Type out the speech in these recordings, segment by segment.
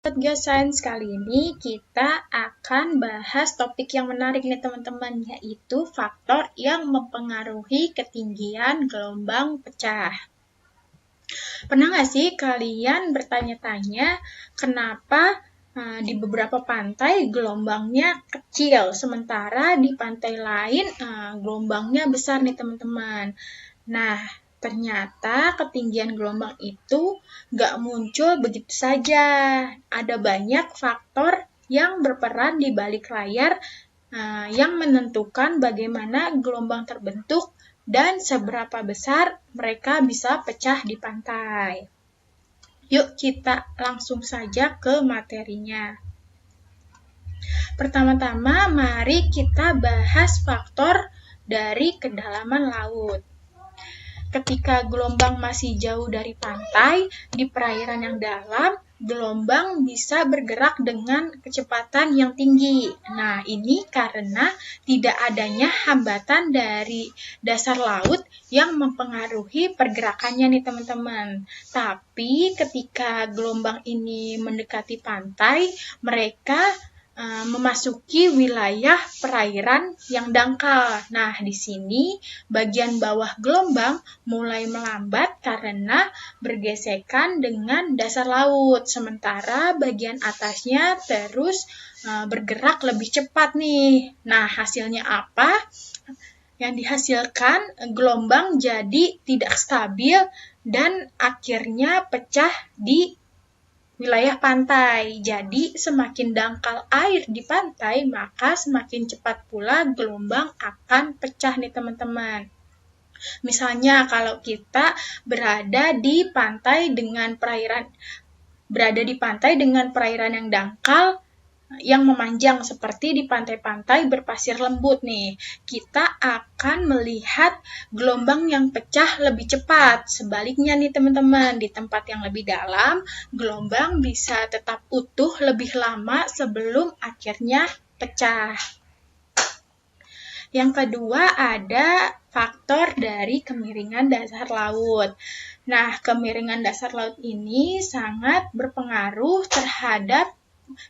Podcast Science kali ini kita akan bahas topik yang menarik nih teman-teman, yaitu faktor yang mempengaruhi ketinggian gelombang pecah. Pernah nggak sih kalian bertanya-tanya kenapa di beberapa pantai gelombangnya kecil, sementara di pantai lain gelombangnya besar nih teman-teman. Nah, ternyata ketinggian gelombang itu nggak muncul begitu saja. Ada banyak faktor yang berperan di balik layar yang menentukan bagaimana gelombang terbentuk dan seberapa besar mereka bisa pecah di pantai. Yuk kita langsung saja ke materinya. Pertama-tama mari kita bahas faktor dari kedalaman laut. Ketika gelombang masih jauh dari pantai, di perairan yang dalam, gelombang bisa bergerak dengan kecepatan yang tinggi. Nah, ini karena tidak adanya hambatan dari dasar laut yang mempengaruhi pergerakannya nih teman-teman. Tapi ketika gelombang ini mendekati pantai, mereka memasuki wilayah perairan yang dangkal. Nah, di sini bagian bawah gelombang mulai melambat karena bergesekan dengan dasar laut, sementara bagian atasnya terus bergerak lebih cepat nih. Nah, hasilnya apa? Yang dihasilkan gelombang jadi tidak stabil dan akhirnya pecah di wilayah pantai. Jadi, semakin dangkal air di pantai, maka semakin cepat pula gelombang akan pecah nih teman-teman. Misalnya, kalau kita berada di pantai dengan perairan yang dangkal, yang memanjang seperti di pantai-pantai berpasir lembut nih, kita akan melihat gelombang yang pecah lebih cepat. Sebaliknya nih teman-teman, di tempat yang lebih dalam, gelombang bisa tetap utuh lebih lama sebelum akhirnya pecah. Yang kedua ada faktor dari kemiringan dasar laut. Nah, kemiringan dasar laut ini sangat berpengaruh terhadap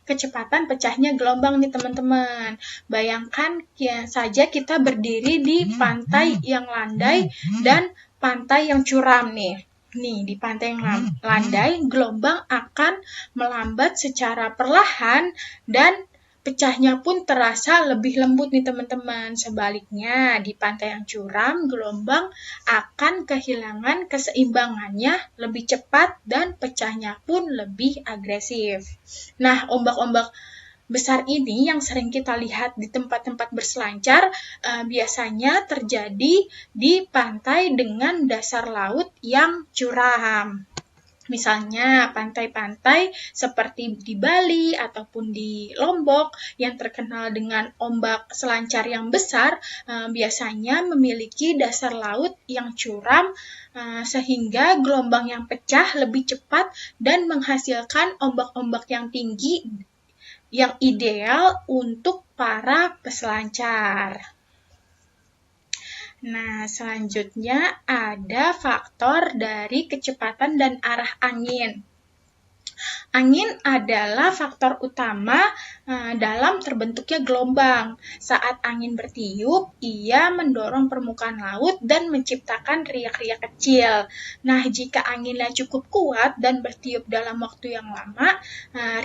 kecepatan pecahnya gelombang nih teman-teman. Bayangkan saja kita berdiri di pantai yang landai dan pantai yang curam nih. Nih, di pantai yang landai, gelombang akan melambat secara perlahan dan pecahnya pun terasa lebih lembut nih teman-teman. Sebaliknya, di pantai yang curam, gelombang akan kehilangan keseimbangannya lebih cepat dan pecahnya pun lebih agresif. Nah, ombak-ombak besar ini yang sering kita lihat di tempat-tempat berselancar biasanya terjadi di pantai dengan dasar laut yang curam. Misalnya pantai-pantai seperti di Bali ataupun di Lombok yang terkenal dengan ombak selancar yang besar biasanya memiliki dasar laut yang curam sehingga gelombang yang pecah lebih cepat dan menghasilkan ombak-ombak yang tinggi yang ideal untuk para peselancar. Nah, selanjutnya ada faktor dari kecepatan dan arah angin. Angin adalah faktor utama dalam terbentuknya gelombang. Saat angin bertiup, ia mendorong permukaan laut dan menciptakan riak-riak kecil. Nah, jika anginnya cukup kuat dan bertiup dalam waktu yang lama,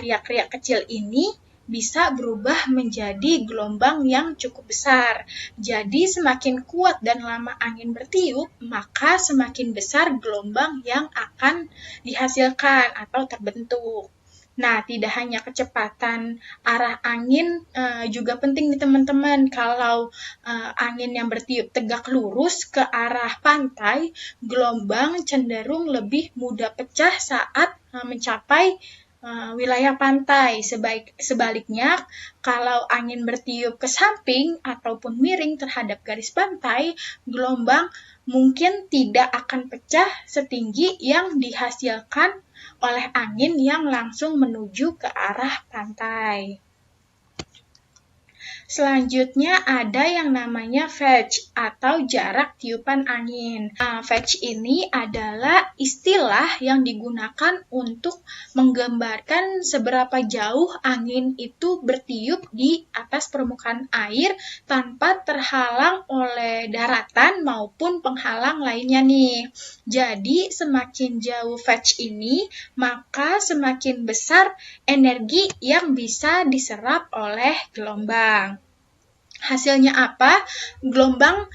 riak-riak kecil ini bisa berubah menjadi gelombang yang cukup besar. Jadi semakin kuat dan lama angin bertiup, maka semakin besar gelombang yang akan dihasilkan atau terbentuk. Nah, tidak hanya kecepatan arah angin juga penting nih teman-teman. Kalau angin yang bertiup tegak lurus ke arah pantai, gelombang cenderung lebih mudah pecah saat mencapai wilayah pantai. Sebaliknya, kalau angin bertiup ke samping ataupun miring terhadap garis pantai, gelombang mungkin tidak akan pecah setinggi yang dihasilkan oleh angin yang langsung menuju ke arah pantai. Selanjutnya ada yang namanya Fetch atau jarak tiupan angin. Fetch ini adalah istilah yang digunakan untuk menggambarkan seberapa jauh angin itu bertiup di atas permukaan air tanpa terhalang oleh daratan maupun penghalang lainnya nih. Jadi semakin jauh Fetch ini, maka semakin besar energi yang bisa diserap oleh gelombang. Hasilnya apa? Gelombang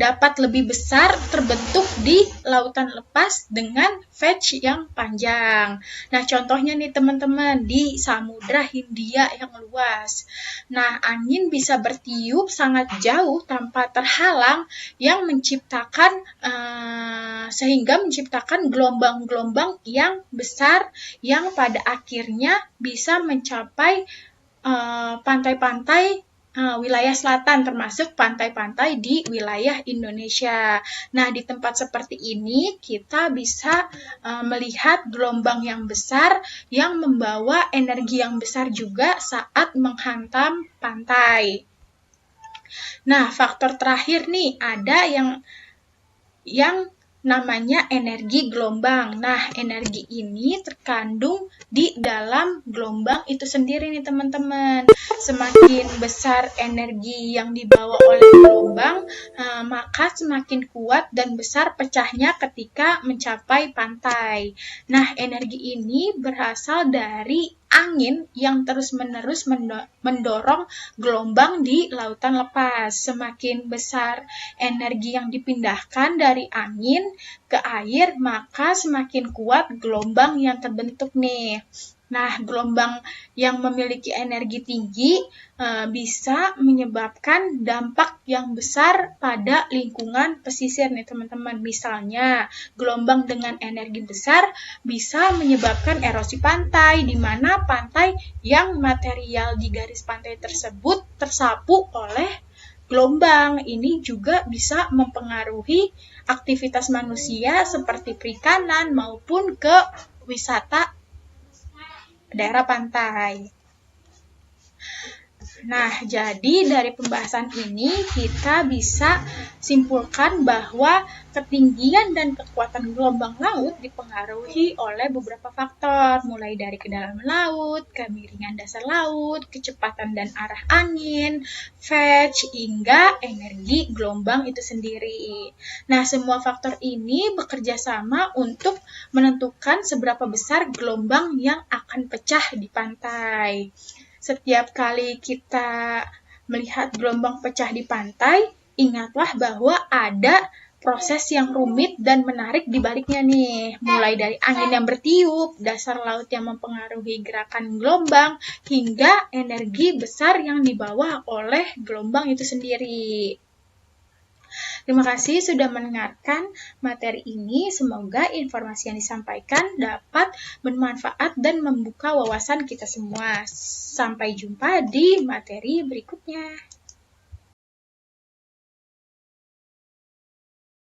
dapat lebih besar terbentuk di lautan lepas dengan Fetch yang panjang. Nah, contohnya nih teman-teman, di Samudra Hindia yang luas. Nah, angin bisa bertiup sangat jauh tanpa terhalang yang menciptakan sehingga menciptakan gelombang-gelombang yang besar yang pada akhirnya bisa mencapai pantai-pantai wilayah selatan, termasuk pantai-pantai di wilayah Indonesia. Nah, di tempat seperti ini kita bisa melihat gelombang yang besar yang membawa energi yang besar juga saat menghantam pantai. Nah, faktor terakhir nih, ada yang namanya energi gelombang. Nah, energi ini terkandung di dalam gelombang itu sendiri nih teman-teman. Semakin besar energi yang dibawa oleh gelombang, maka semakin kuat dan besar pecahnya ketika mencapai pantai. Nah, energi ini berasal dari angin yang terus-menerus mendorong gelombang di lautan lepas. Semakin besar energi yang dipindahkan dari angin ke air, maka semakin kuat gelombang yang terbentuk nih. Nah, gelombang yang memiliki energi tinggi bisa menyebabkan dampak yang besar pada lingkungan pesisir nih teman-teman. Misalnya, gelombang dengan energi besar bisa menyebabkan erosi pantai, di mana pantai yang material di garis pantai tersebut tersapu oleh gelombang. Ini juga bisa mempengaruhi aktivitas manusia seperti perikanan maupun ke wisata daerah pantai. Nah, jadi dari pembahasan ini kita bisa simpulkan bahwa ketinggian dan kekuatan gelombang laut dipengaruhi oleh beberapa faktor, mulai dari kedalaman laut, kemiringan dasar laut, kecepatan dan arah angin, Fetch, hingga energi gelombang itu sendiri. Nah, semua faktor ini bekerja sama untuk menentukan seberapa besar gelombang yang akan pecah di pantai. Setiap kali kita melihat gelombang pecah di pantai, ingatlah bahwa ada proses yang rumit dan menarik di baliknya nih. Mulai dari angin yang bertiup, dasar laut yang mempengaruhi gerakan gelombang, hingga energi besar yang dibawa oleh gelombang itu sendiri. Terima kasih sudah mendengarkan materi ini. Semoga informasi yang disampaikan dapat bermanfaat dan membuka wawasan kita semua. Sampai jumpa di materi berikutnya.